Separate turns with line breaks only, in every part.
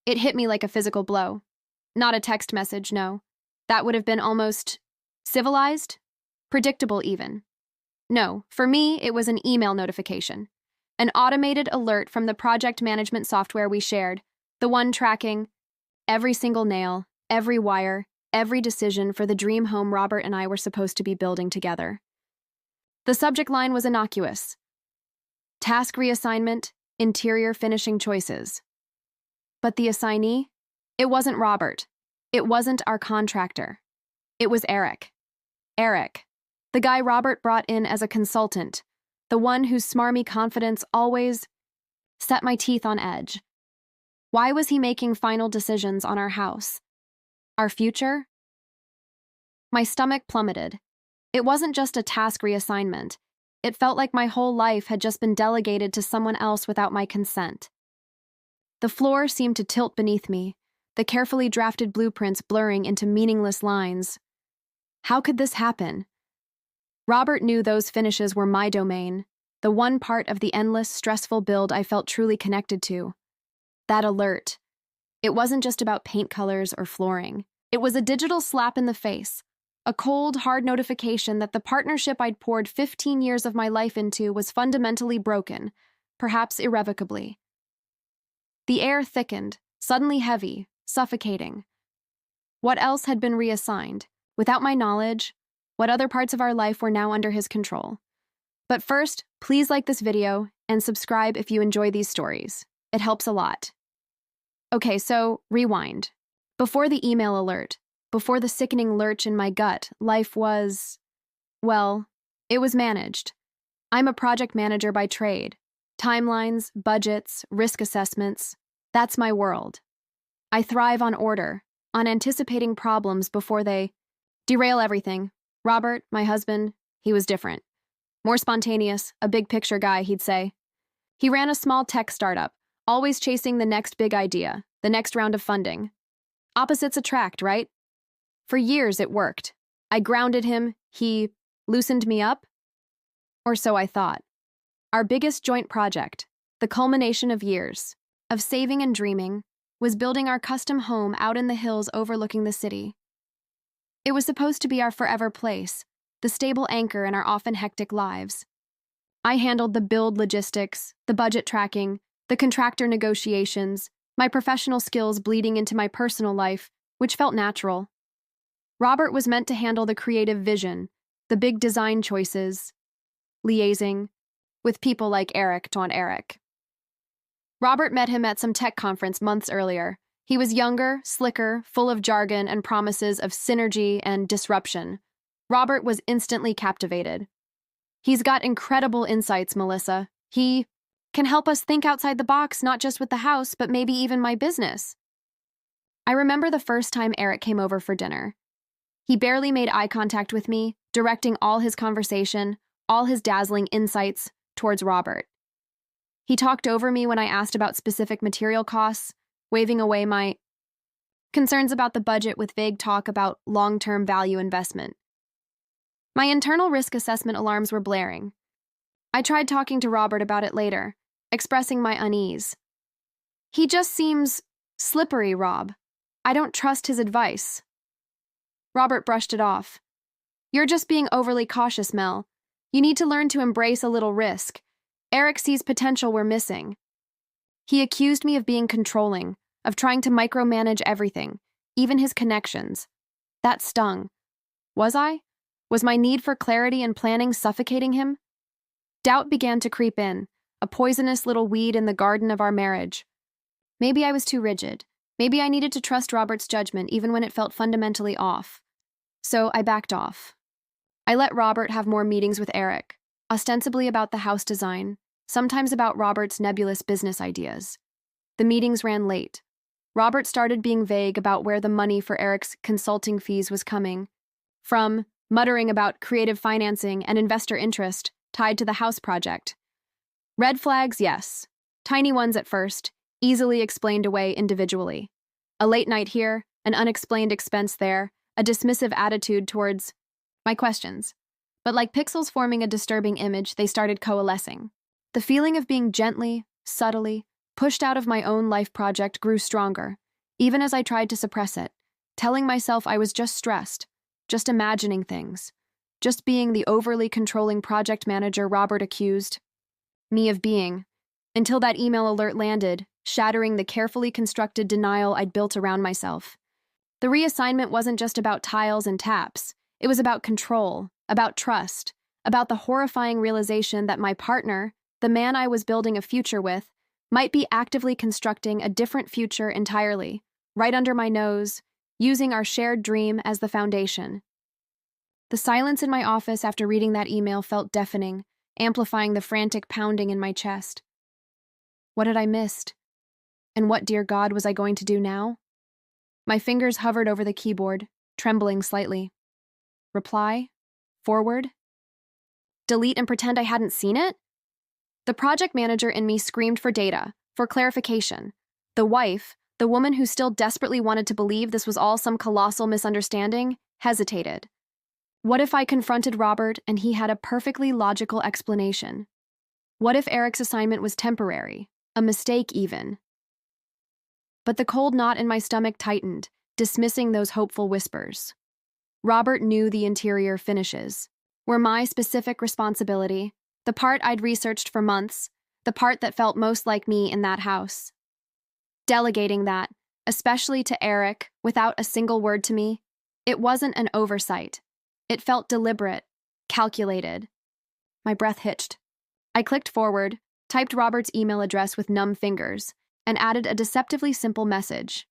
It hit me like a physical blow. Not a text message, no. That would have been almost civilized, predictable even. No, for me, it was an email notification. An automated alert from the project management software we shared, the one tracking every single nail, every wire, every decision for the dream home Robert and I were supposed to be building together. The subject line was innocuous. Task reassignment, interior finishing choices. But the assignee? It wasn't Robert. It wasn't our contractor. It was Eric. Eric, the guy Robert brought in as a consultant, the one whose smarmy confidence always set my teeth on edge. Why was he making final decisions on our house? Our future? My stomach plummeted. It wasn't just a task reassignment. It felt like my whole life had just been delegated to someone else without my consent. The floor seemed to tilt beneath me, the carefully drafted blueprints blurring into meaningless lines. How could this happen? Robert knew those finishes were my domain, the one part of the endless, stressful build I felt truly connected to. That alert. It wasn't just about paint colors or flooring. It was a digital slap in the face, a cold, hard notification that the partnership I'd poured 15 years of my life into was fundamentally broken, perhaps irrevocably. The air thickened, suddenly heavy, suffocating. What else had been reassigned? Without my knowledge, what other parts of our life were now under his control? But first, please like this video and subscribe if you enjoy these stories. It helps a lot. Okay, so rewind. Before the email alert, before the sickening lurch in my gut, life was, well, it was managed. I'm a project manager by trade. Timelines, budgets, risk assessments, that's my world. I thrive on order, on anticipating problems before they derail everything. Robert, my husband, he was different. More spontaneous, a big picture guy, he'd say. He ran a small tech startup, always chasing the next big idea, the next round of funding. Opposites attract, right? For years it worked. I grounded him, he loosened me up? Or so I thought. Our biggest joint project, the culmination of years, of saving and dreaming, was building our custom home out in the hills overlooking the city. It was supposed to be our forever place, the stable anchor in our often hectic lives. I handled the build logistics, the budget tracking, the contractor negotiations, my professional skills bleeding into my personal life, which felt natural. Robert was meant to handle the creative vision, the big design choices, liaising with people like Eric. Robert met him at some tech conference months earlier. He was younger, slicker, full of jargon and promises of synergy and disruption. Robert was instantly captivated. He's got incredible insights, Melissa. He can help us think outside the box, not just with the house, but maybe even my business. I remember the first time Eric came over for dinner. He barely made eye contact with me, directing all his conversation, all his dazzling insights towards Robert. He talked over me when I asked about specific material costs, waving away my concerns about the budget with vague talk about long-term value investment. My internal risk assessment alarms were blaring. I tried talking to Robert about it later, expressing my unease. He just seems slippery, Rob. I don't trust his advice. Robert brushed it off. You're just being overly cautious, Mel. You need to learn to embrace a little risk. Eric sees potential we're missing. He accused me of being controlling, of trying to micromanage everything, even his connections. That stung. Was I? Was my need for clarity and planning suffocating him? Doubt began to creep in, a poisonous little weed in the garden of our marriage. Maybe I was too rigid. Maybe I needed to trust Robert's judgment even when it felt fundamentally off. So I backed off. I let Robert have more meetings with Eric, ostensibly about the house design, sometimes about Robert's nebulous business ideas. The meetings ran late. Robert started being vague about where the money for Eric's consulting fees was coming from, muttering about creative financing and investor interest tied to the house project. Red flags, yes. Tiny ones at first, easily explained away individually. A late night here, an unexplained expense there, a dismissive attitude towards my questions. But like pixels forming a disturbing image, they started coalescing. The feeling of being gently, subtly, pushed out of my own life project, grew stronger, even as I tried to suppress it, telling myself I was just stressed, just imagining things, just being the overly controlling project manager Robert accused me of being, until that email alert landed, shattering the carefully constructed denial I'd built around myself. The reassignment wasn't just about tiles and taps. It was about control, about trust, about the horrifying realization that my partner, the man I was building a future with, might be actively constructing a different future entirely, right under my nose, using our shared dream as the foundation. The silence in my office after reading that email felt deafening, amplifying the frantic pounding in my chest. What had I missed? And what, dear God, was I going to do now? My fingers hovered over the keyboard, trembling slightly. Reply? Forward? Delete and pretend I hadn't seen it? The project manager in me screamed for data, for clarification. The wife, the woman who still desperately wanted to believe this was all some colossal misunderstanding, hesitated. What if I confronted Robert and he had a perfectly logical explanation? What if Eric's assignment was temporary, a mistake even? But the cold knot in my stomach tightened, dismissing those hopeful whispers. Robert knew the interior finishes were my specific responsibility, the part I'd researched for months, the part that felt most like me in that house. Delegating that, especially to Eric, without a single word to me, it wasn't an oversight. It felt deliberate, calculated. My breath hitched. I clicked forward, typed Robert's email address with numb fingers, and added a deceptively simple message.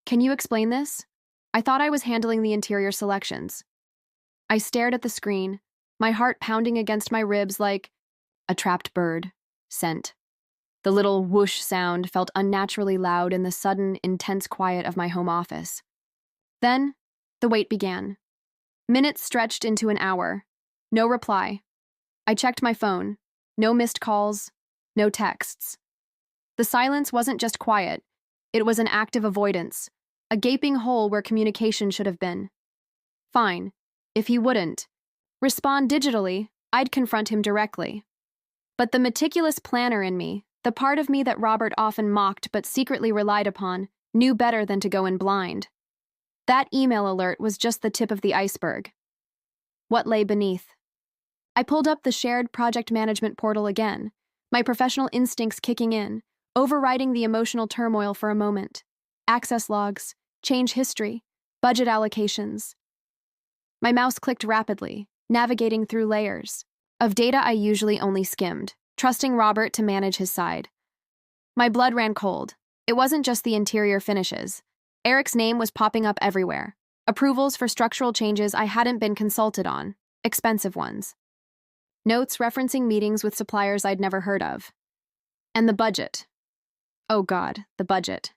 Can you explain this? I thought I was handling the interior selections. I stared at the screen, my heart pounding against my ribs like a trapped bird. Sent. The little whoosh sound felt unnaturally loud in the sudden, intense quiet of my home office. Then, the wait began. Minutes stretched into an hour. No reply. I checked my phone. No missed calls. No texts. The silence wasn't just quiet. It was an active avoidance, a gaping hole where communication should have been. Fine. If he wouldn't respond digitally, I'd confront him directly. But the meticulous planner in me, the part of me that Robert often mocked but secretly relied upon, knew better than to go in blind. That email alert was just the tip of the iceberg. What lay beneath? I pulled up the shared project management portal again, my professional instincts kicking in, overriding the emotional turmoil for a moment. Access logs, change history, budget allocations. My mouse clicked rapidly, navigating through layers of data I usually only skimmed, trusting Robert to manage his side. My blood ran cold. It wasn't just the interior finishes. Eric's name was popping up everywhere. Approvals for structural changes I hadn't been consulted on, expensive ones. Notes referencing meetings with suppliers I'd never heard of. And the budget. Oh God, the budget.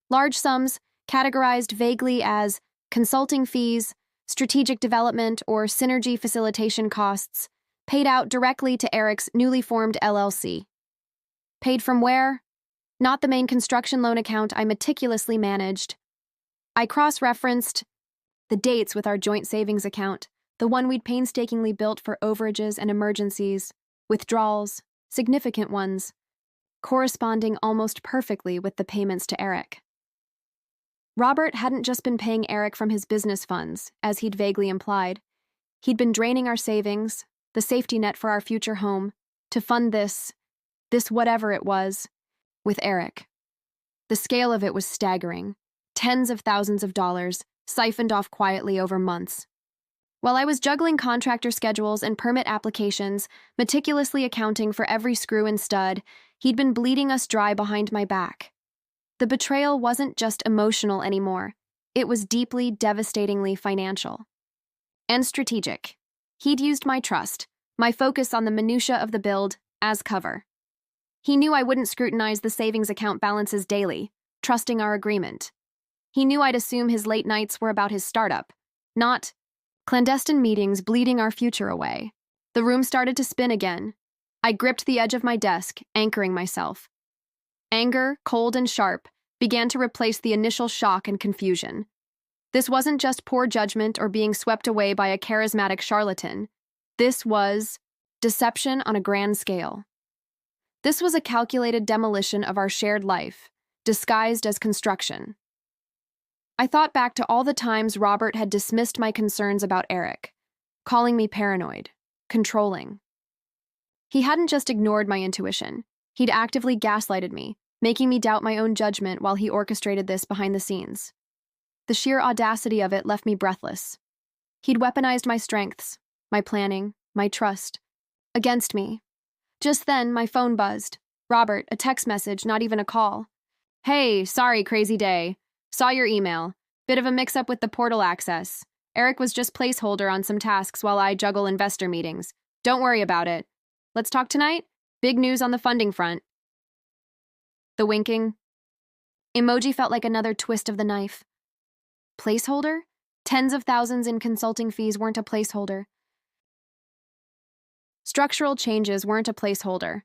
Large sums, categorized vaguely as consulting fees, strategic development, or synergy facilitation costs, paid out directly to Eric's newly formed LLC. Paid from where? Not the main construction loan account I meticulously managed. I cross-referenced the dates with our joint savings account, the one we'd painstakingly built for overages and emergencies, withdrawals, significant ones, corresponding almost perfectly with the payments to Eric. Robert hadn't just been paying Eric from his business funds, as he'd vaguely implied. He'd been draining our savings, the safety net for our future home, to fund this whatever it was, with Eric. The scale of it was staggering. Tens of thousands of dollars, siphoned off quietly over months. While I was juggling contractor schedules and permit applications, meticulously accounting for every screw and stud, he'd been bleeding us dry behind my back. The betrayal wasn't just emotional anymore. It was deeply, devastatingly financial. And strategic. He'd used my trust, my focus on the minutiae of the build, as cover. He knew I wouldn't scrutinize the savings account balances daily, trusting our agreement. He knew I'd assume his late nights were about his startup, not clandestine meetings bleeding our future away. The room started to spin again. I gripped the edge of my desk, anchoring myself. Anger, cold and sharp, began to replace the initial shock and confusion. This wasn't just poor judgment or being swept away by a charismatic charlatan. This was deception on a grand scale. This was a calculated demolition of our shared life, disguised as construction. I thought back to all the times Robert had dismissed my concerns about Eric, calling me paranoid, controlling. He hadn't just ignored my intuition. He'd actively gaslighted me, making me doubt my own judgment while he orchestrated this behind the scenes. The sheer audacity of it left me breathless. He'd weaponized my strengths, my planning, my trust, against me. Just then, my phone buzzed. Robert, a text message, not even a call. Hey, sorry, crazy day. Saw your email. Bit of a mix-up with the portal access. Eric was just placeholder on some tasks while I juggle investor meetings. Don't worry about it. Let's talk tonight? Big news on the funding front. The winking emoji felt like another twist of the knife. Placeholder? Tens of thousands in consulting fees weren't a placeholder. Structural changes weren't a placeholder.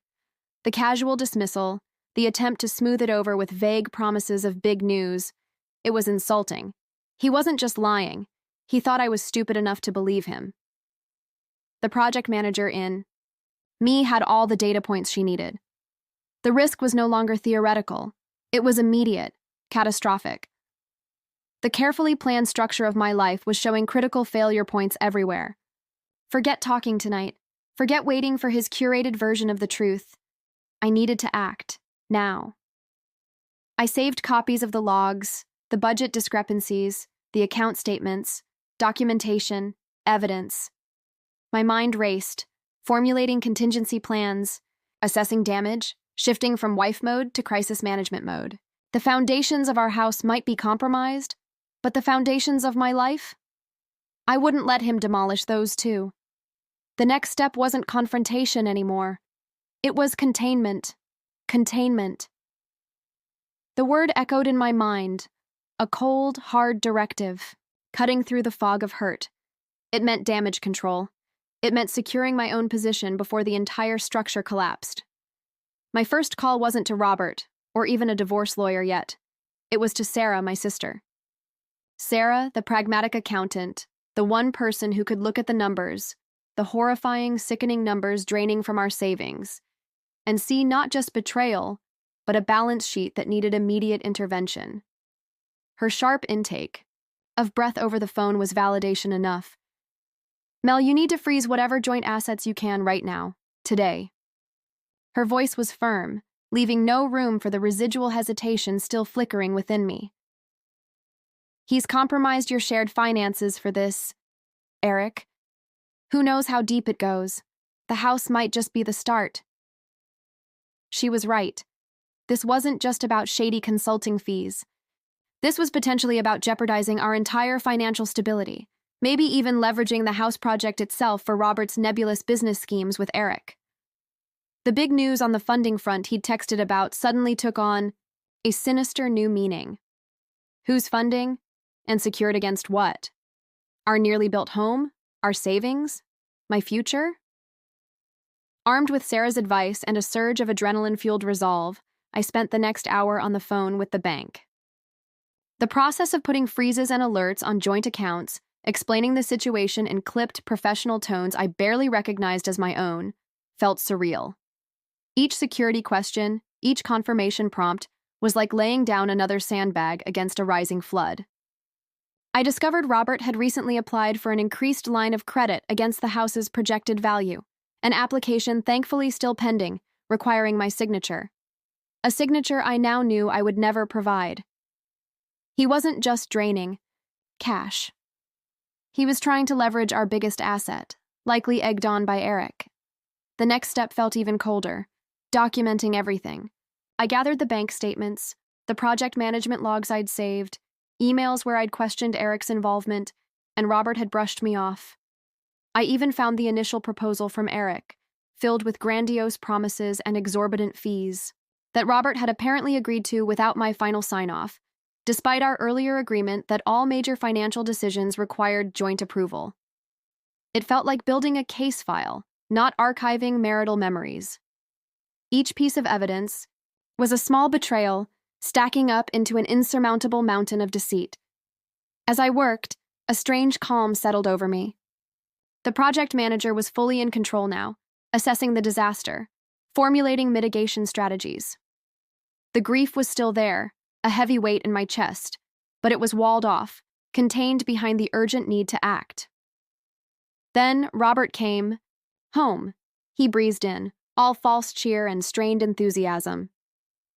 The casual dismissal, the attempt to smooth it over with vague promises of big news, it was insulting. He wasn't just lying. He thought I was stupid enough to believe him. The project manager in me had all the data points she needed. The risk was no longer theoretical. It was immediate, catastrophic. The carefully planned structure of my life was showing critical failure points everywhere. Forget talking tonight. Forget waiting for his curated version of the truth. I needed to act, now. I saved copies of the logs, the budget discrepancies, the account statements, documentation, evidence. My mind raced, formulating contingency plans, assessing damage, shifting from wife mode to crisis management mode. The foundations of our house might be compromised, but the foundations of my life? I wouldn't let him demolish those too. The next step wasn't confrontation anymore. It was containment. Containment. The word echoed in my mind, a cold, hard directive, cutting through the fog of hurt. It meant damage control. It meant securing my own position before the entire structure collapsed. My first call wasn't to Robert, or even a divorce lawyer yet. It was to Sarah, my sister. Sarah, the pragmatic accountant, the one person who could look at the numbers, the horrifying, sickening numbers draining from our savings, and see not just betrayal, but a balance sheet that needed immediate intervention. Her sharp intake of breath over the phone was validation enough. Mel, you need to freeze whatever joint assets you can right now, today. Her voice was firm, leaving no room for the residual hesitation still flickering within me. He's compromised your shared finances for this, Eric. Who knows how deep it goes? The house might just be the start. She was right. This wasn't just about shady consulting fees. This was potentially about jeopardizing our entire financial stability, maybe even leveraging the house project itself for Robert's nebulous business schemes with Eric. The big news on the funding front he'd texted about suddenly took on a sinister new meaning. Who's funding? And secured against what? Our nearly built home? Our savings? My future? Armed with Sarah's advice and a surge of adrenaline-fueled resolve, I spent the next hour on the phone with the bank. The process of putting freezes and alerts on joint accounts, explaining the situation in clipped, professional tones I barely recognized as my own, felt surreal. Each security question, each confirmation prompt, was like laying down another sandbag against a rising flood. I discovered Robert had recently applied for an increased line of credit against the house's projected value, an application thankfully still pending, requiring my signature. A signature I now knew I would never provide. He wasn't just draining cash. He was trying to leverage our biggest asset, likely egged on by Eric. The next step felt even colder, documenting everything. I gathered the bank statements, the project management logs I'd saved, emails where I'd questioned Eric's involvement, and Robert had brushed me off. I even found the initial proposal from Eric, filled with grandiose promises and exorbitant fees, that Robert had apparently agreed to without my final sign-off, despite our earlier agreement that all major financial decisions required joint approval. It felt like building a case file, not archiving marital memories. Each piece of evidence was a small betrayal stacking up into an insurmountable mountain of deceit. As I worked, a strange calm settled over me. The project manager was fully in control now, assessing the disaster, formulating mitigation strategies. The grief was still there, a heavy weight in my chest, but it was walled off, contained behind the urgent need to act. Then Robert came home. He breezed in, all false cheer and strained enthusiasm.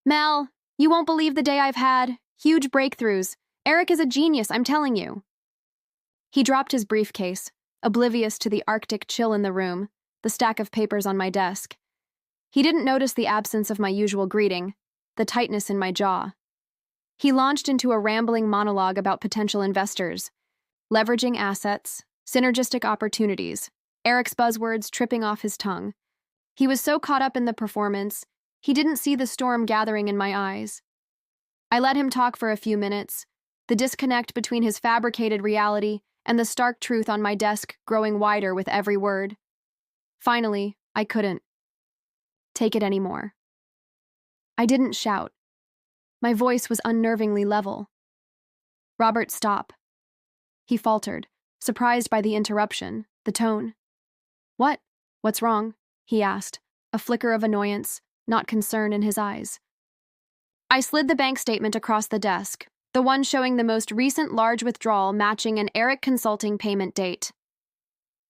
Mel, you won't believe the day I've had. Huge breakthroughs. Eric is a genius, I'm telling you. He dropped his briefcase, oblivious to the Arctic chill in the room, the stack of papers on my desk. He didn't notice the absence of my usual greeting, the tightness in my jaw. He launched into a rambling monologue about potential investors, leveraging assets, synergistic opportunities, Eric's buzzwords tripping off his tongue. He was so caught up in the performance, he didn't see the storm gathering in my eyes. I let him talk for a few minutes, the disconnect between his fabricated reality and the stark truth on my desk growing wider with every word. Finally, I couldn't take it anymore. I didn't shout. My voice was unnervingly level. Robert, stop. He faltered, surprised by the interruption, the tone. What? What's wrong? He asked, a flicker of annoyance, not concern in his eyes. I slid the bank statement across the desk, the one showing the most recent large withdrawal matching an Eric Consulting payment date.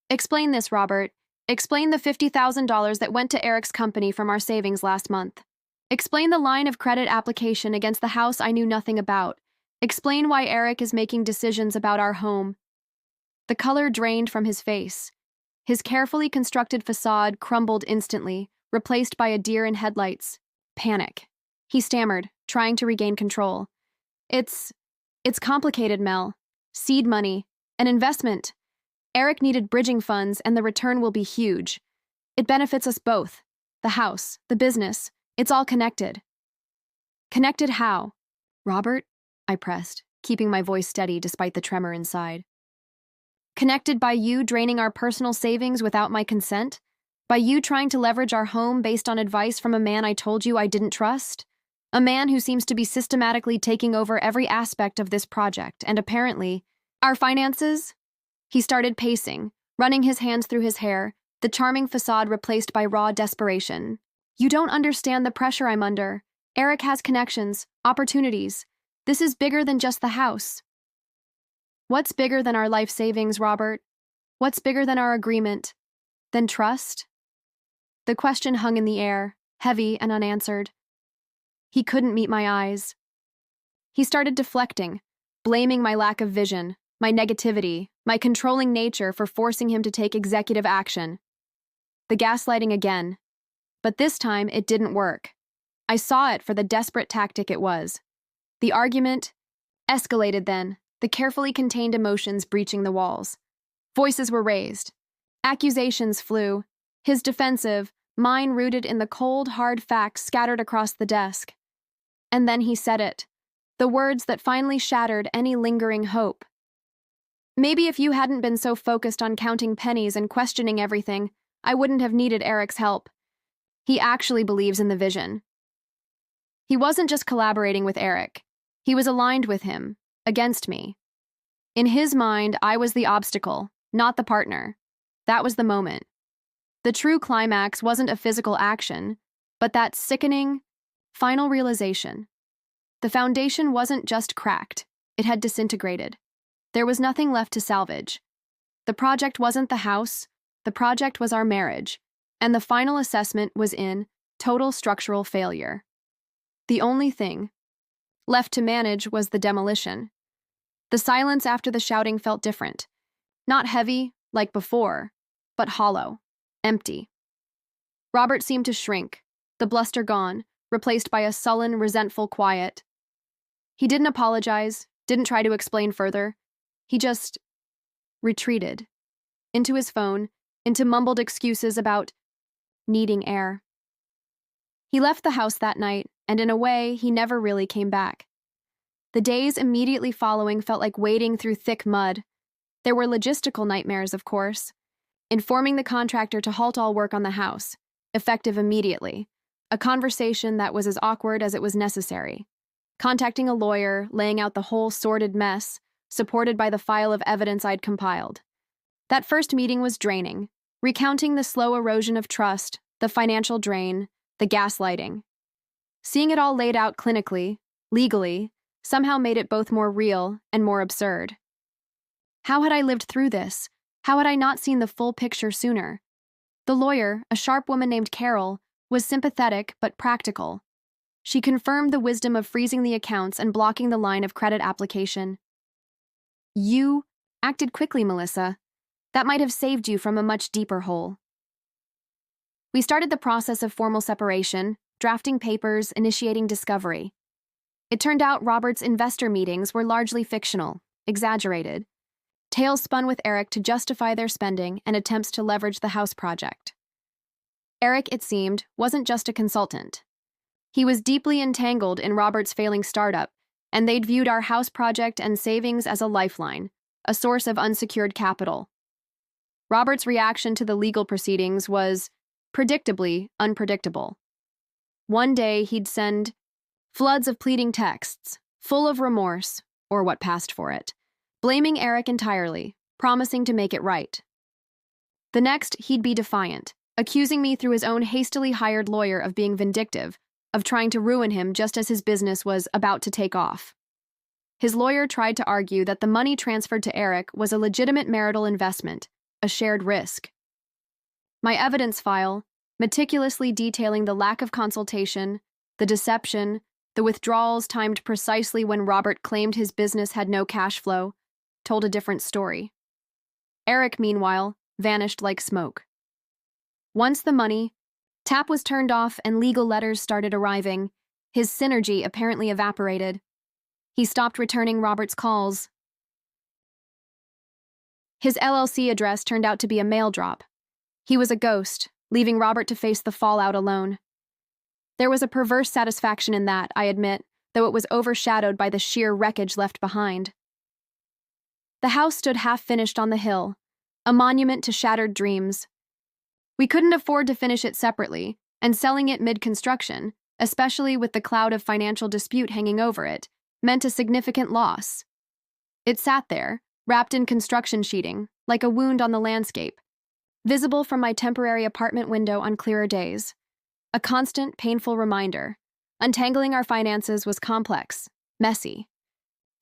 Explain this, Robert. Explain the $50,000 that went to Eric's company from our savings last month. Explain the line of credit application against the house I knew nothing about. Explain why Eric is making decisions about our home. The color drained from his face. His carefully constructed facade crumbled instantly, replaced by a deer in headlights. Panic. He stammered, trying to regain control. It's complicated, Mel. Seed money. An investment. Eric needed bridging funds, and the return will be huge. It benefits us both. The house, the business. It's all connected. Connected how? Robert? I pressed, keeping my voice steady despite the tremor inside. Connected by you draining our personal savings without my consent? By you trying to leverage our home based on advice from a man I told you I didn't trust? A man who seems to be systematically taking over every aspect of this project, and apparently, our finances? He started pacing, running his hands through his hair, the charming facade replaced by raw desperation. You don't understand the pressure I'm under. Eric has connections, opportunities. This is bigger than just the house. What's bigger than our life savings, Robert? What's bigger than our agreement? Than trust? The question hung in the air, heavy and unanswered. He couldn't meet my eyes. He started deflecting, blaming my lack of vision, my negativity, my controlling nature for forcing him to take executive action. The gaslighting again. But this time, it didn't work. I saw it for the desperate tactic it was. The argument escalated then, the carefully contained emotions breaching the walls. Voices were raised. Accusations flew. His defensive, mine rooted in the cold, hard facts scattered across the desk. And then he said it. The words that finally shattered any lingering hope. Maybe if you hadn't been so focused on counting pennies and questioning everything, I wouldn't have needed Eric's help. He actually believes in the vision. He wasn't just collaborating with Eric. He was aligned with him, against me. In his mind, I was the obstacle, not the partner. That was the moment. The true climax wasn't a physical action, but that sickening, final realization. The foundation wasn't just cracked, it had disintegrated. There was nothing left to salvage. The project wasn't the house, the project was our marriage, and the final assessment was in total structural failure. The only thing left to manage was the demolition. The silence after the shouting felt different. Not heavy, like before, but hollow, empty. Robert seemed to shrink, the bluster gone, replaced by a sullen, resentful quiet. He didn't apologize, didn't try to explain further. He just retreated. Into his phone, into mumbled excuses about needing air. He left the house that night, and in a way, he never really came back. The days immediately following felt like wading through thick mud. There were logistical nightmares, of course. Informing the contractor to halt all work on the house, effective immediately. A conversation that was as awkward as it was necessary. Contacting a lawyer, laying out the whole sordid mess, supported by the file of evidence I'd compiled. That first meeting was draining, recounting the slow erosion of trust, the financial drain, the gaslighting. Seeing it all laid out clinically, legally, somehow made it both more real and more absurd. How had I lived through this? How had I not seen the full picture sooner? The lawyer, a sharp woman named Carol, was sympathetic but practical. She confirmed the wisdom of freezing the accounts and blocking the line of credit application. You acted quickly, Melissa. That might have saved you from a much deeper hole. We started the process of formal separation, drafting papers, initiating discovery. It turned out Robert's investor meetings were largely fictional, exaggerated. Tales spun with Eric to justify their spending and attempts to leverage the house project. Eric, it seemed, wasn't just a consultant. He was deeply entangled in Robert's failing startup, and they'd viewed our house project and savings as a lifeline, a source of unsecured capital. Robert's reaction to the legal proceedings was, predictably, unpredictable. One day he'd send floods of pleading texts, full of remorse, or what passed for it, blaming Eric entirely, promising to make it right. The next, he'd be defiant, accusing me through his own hastily hired lawyer of being vindictive, of trying to ruin him just as his business was about to take off. His lawyer tried to argue that the money transferred to Eric was a legitimate marital investment, a shared risk. My evidence file, meticulously detailing the lack of consultation, the deception, the withdrawals timed precisely when Robert claimed his business had no cash flow, told a different story. Eric, meanwhile, vanished like smoke. Once the money tap was turned off and legal letters started arriving, his synergy apparently evaporated. He stopped returning Robert's calls. His LLC address turned out to be a mail drop. He was a ghost, leaving Robert to face the fallout alone. There was a perverse satisfaction in that, I admit, though it was overshadowed by the sheer wreckage left behind. The house stood half-finished on the hill, a monument to shattered dreams. We couldn't afford to finish it separately, and selling it mid-construction, especially with the cloud of financial dispute hanging over it, meant a significant loss. It sat there, wrapped in construction sheeting, like a wound on the landscape, visible from my temporary apartment window on clearer days. A constant, painful reminder. Untangling our finances was complex, messy.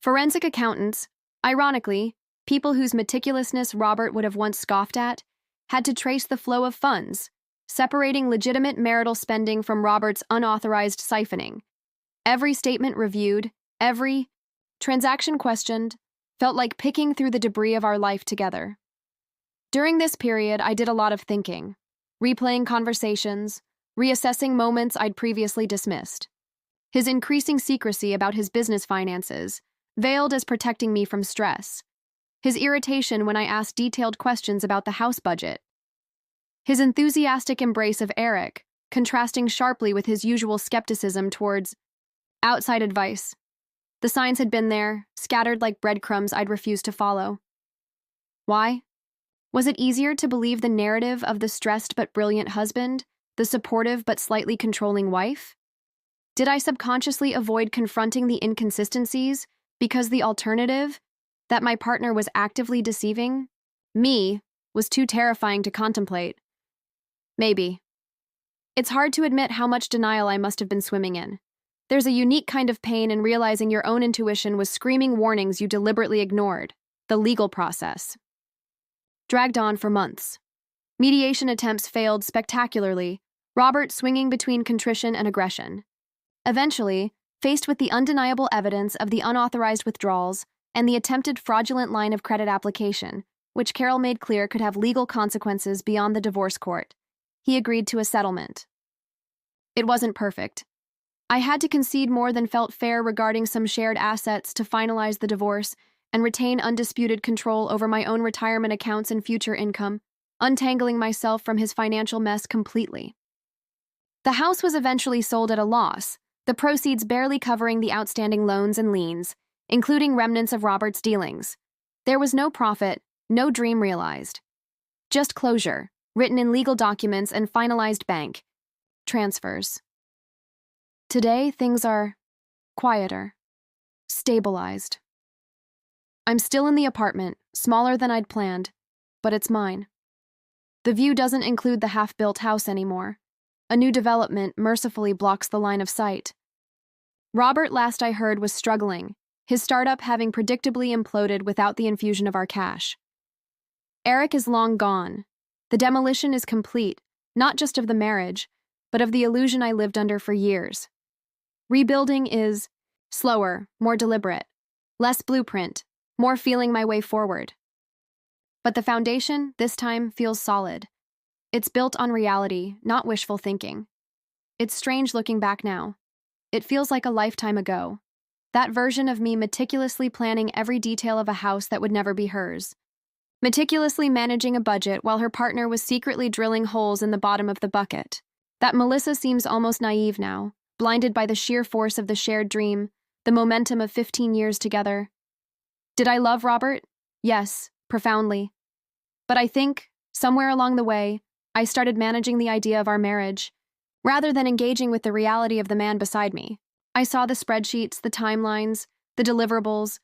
Forensic accountants, ironically, people whose meticulousness Robert would have once scoffed at, had to trace the flow of funds, separating legitimate marital spending from Robert's unauthorized siphoning. Every statement reviewed, every transaction questioned, felt like picking through the debris of our life together. During this period, I did a lot of thinking, replaying conversations, reassessing moments I'd previously dismissed. His increasing secrecy about his business finances, veiled as protecting me from stress. His irritation when I asked detailed questions about the house budget. His enthusiastic embrace of Eric, contrasting sharply with his usual skepticism towards outside advice. The signs had been there, scattered like breadcrumbs I'd refused to follow. Why? Was it easier to believe the narrative of the stressed but brilliant husband, the supportive but slightly controlling wife? Did I subconsciously avoid confronting the inconsistencies because the alternative, that my partner was actively deceiving me, was too terrifying to contemplate? Maybe. It's hard to admit how much denial I must have been swimming in. There's a unique kind of pain in realizing your own intuition was screaming warnings you deliberately ignored. The legal process dragged on for months. Mediation attempts failed spectacularly, Robert swinging between contrition and aggression. Eventually, faced with the undeniable evidence of the unauthorized withdrawals and the attempted fraudulent line of credit application, which Carol made clear could have legal consequences beyond the divorce court, he agreed to a settlement. It wasn't perfect. I had to concede more than felt fair regarding some shared assets to finalize the divorce and retain undisputed control over my own retirement accounts and future income, untangling myself from his financial mess completely. The house was eventually sold at a loss, the proceeds barely covering the outstanding loans and liens, including remnants of Robert's dealings. There was no profit, no dream realized. Just closure, written in legal documents and finalized bank transfers. Today, things are quieter, stabilized. I'm still in the apartment, smaller than I'd planned, but it's mine. The view doesn't include the half-built house anymore. A new development mercifully blocks the line of sight. Robert, last I heard, was struggling, his startup having predictably imploded without the infusion of our cash. Eric is long gone. The demolition is complete, not just of the marriage, but of the illusion I lived under for years. Rebuilding is slower, more deliberate, less blueprint, more feeling my way forward. But the foundation, this time, feels solid. It's built on reality, not wishful thinking. It's strange looking back now. It feels like a lifetime ago. That version of me meticulously planning every detail of a house that would never be hers. Meticulously managing a budget while her partner was secretly drilling holes in the bottom of the bucket. That Melissa seems almost naive now, blinded by the sheer force of the shared dream, the momentum of 15 years together. Did I love Robert? Yes, profoundly. But I think, somewhere along the way, I started managing the idea of our marriage, rather than engaging with the reality of the man beside me. I saw the spreadsheets, the timelines, the deliverables,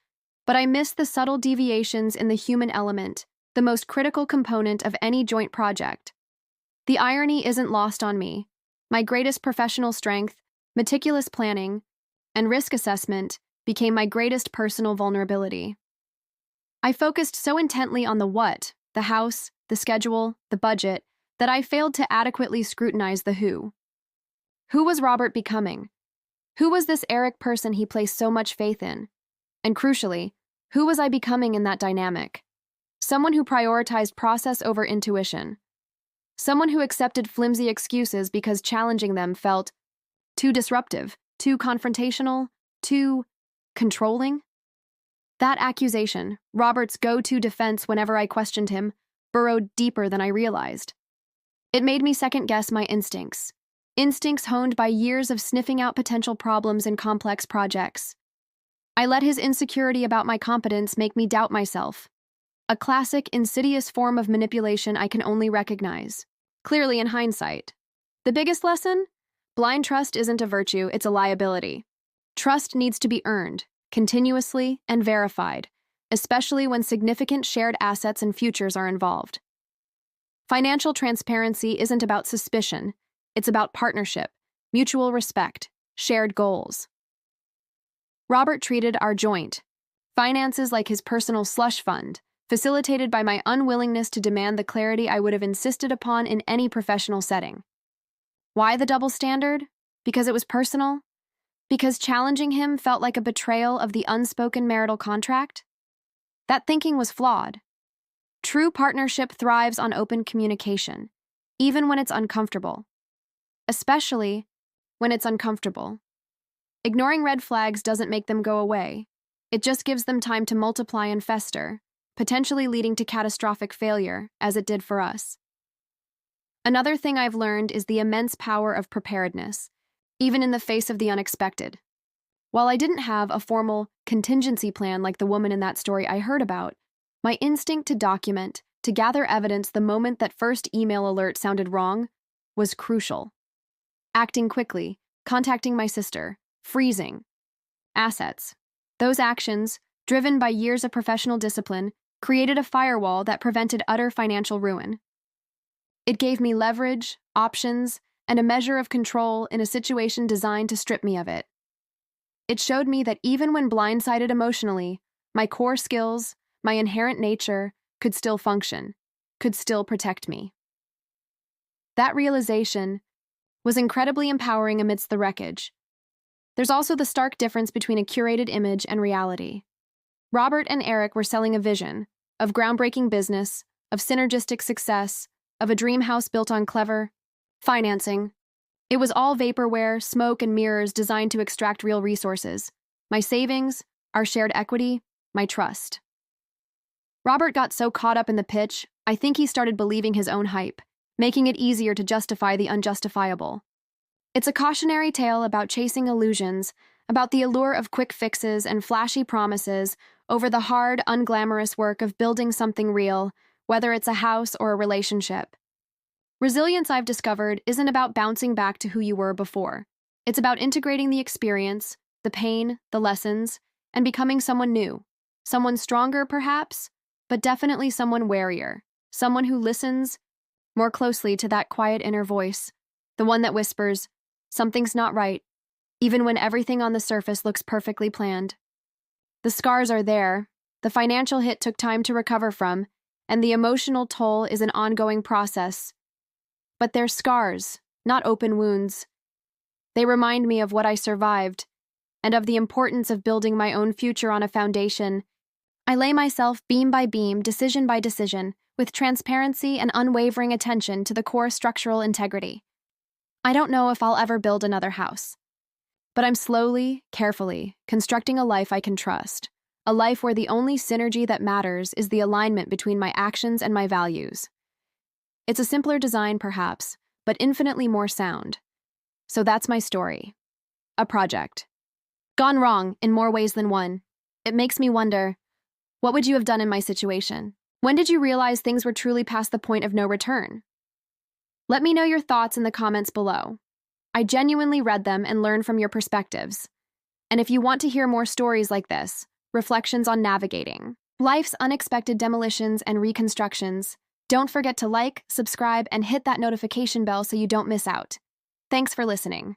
but I missed the subtle deviations in the human element, the most critical component of any joint project. The irony isn't lost on me. My greatest professional strength, meticulous planning, and risk assessment became my greatest personal vulnerability. I focused so intently on the what, the house, the schedule, the budget, that I failed to adequately scrutinize the who. Who was Robert becoming? Who was this Eric person he placed so much faith in? And crucially, who was I becoming in that dynamic? Someone who prioritized process over intuition. Someone who accepted flimsy excuses because challenging them felt too disruptive, too confrontational, too controlling. That accusation, Robert's go-to defense whenever I questioned him, burrowed deeper than I realized. It made me second-guess my instincts. Instincts honed by years of sniffing out potential problems in complex projects. I let his insecurity about my competence make me doubt myself. A classic, insidious form of manipulation I can only recognize. Clearly in hindsight. The biggest lesson? Blind trust isn't a virtue, it's a liability. Trust needs to be earned, continuously and verified, especially when significant shared assets and futures are involved. Financial transparency isn't about suspicion, it's about partnership, mutual respect, shared goals. Robert treated our joint finances like his personal slush fund, facilitated by my unwillingness to demand the clarity I would have insisted upon in any professional setting. Why the double standard? Because it was personal? Because challenging him felt like a betrayal of the unspoken marital contract? That thinking was flawed. True partnership thrives on open communication, even when it's uncomfortable. Especially when it's uncomfortable. Ignoring red flags doesn't make them go away. It just gives them time to multiply and fester, potentially leading to catastrophic failure, as it did for us. Another thing I've learned is the immense power of preparedness, even in the face of the unexpected. While I didn't have a formal contingency plan like the woman in that story I heard about, my instinct to document, to gather evidence the moment that first email alert sounded wrong, was crucial. Acting quickly, contacting my sister, freezing. Assets. Those actions, driven by years of professional discipline, created a firewall that prevented utter financial ruin. It gave me leverage, options, and a measure of control in a situation designed to strip me of it. It showed me that even when blindsided emotionally, my core skills, my inherent nature, could still function, could still protect me. That realization was incredibly empowering amidst the wreckage. There's also the stark difference between a curated image and reality. Robert and Eric were selling a vision of groundbreaking business, of synergistic success, of a dream house built on clever financing. It was all vaporware, smoke, and mirrors designed to extract real resources. My savings, our shared equity, my trust. Robert got so caught up in the pitch, I think he started believing his own hype, making it easier to justify the unjustifiable. It's a cautionary tale about chasing illusions, about the allure of quick fixes and flashy promises over the hard, unglamorous work of building something real, whether it's a house or a relationship. Resilience, I've discovered, isn't about bouncing back to who you were before. It's about integrating the experience, the pain, the lessons, and becoming someone new. Someone stronger, perhaps, but definitely someone warier. Someone who listens more closely to that quiet inner voice The one that whispers, "Something's not right," even when everything on the surface looks perfectly planned. The scars are there, the financial hit took time to recover from, and the emotional toll is an ongoing process. But they're scars, not open wounds. They remind me of what I survived, and of the importance of building my own future on a foundation. I lay myself beam by beam, decision by decision, with transparency and unwavering attention to the core structural integrity. I don't know if I'll ever build another house, but I'm slowly, carefully, constructing a life I can trust, a life where the only synergy that matters is the alignment between my actions and my values. It's a simpler design, perhaps, but infinitely more sound. So that's my story. A project. Gone wrong in more ways than one. It makes me wonder, what would you have done in my situation? When did you realize things were truly past the point of no return? Let me know your thoughts in the comments below. I genuinely read them and learned from your perspectives. And if you want to hear more stories like this, reflections on navigating life's unexpected demolitions and reconstructions, don't forget to like, subscribe, and hit that notification bell so you don't miss out. Thanks for listening.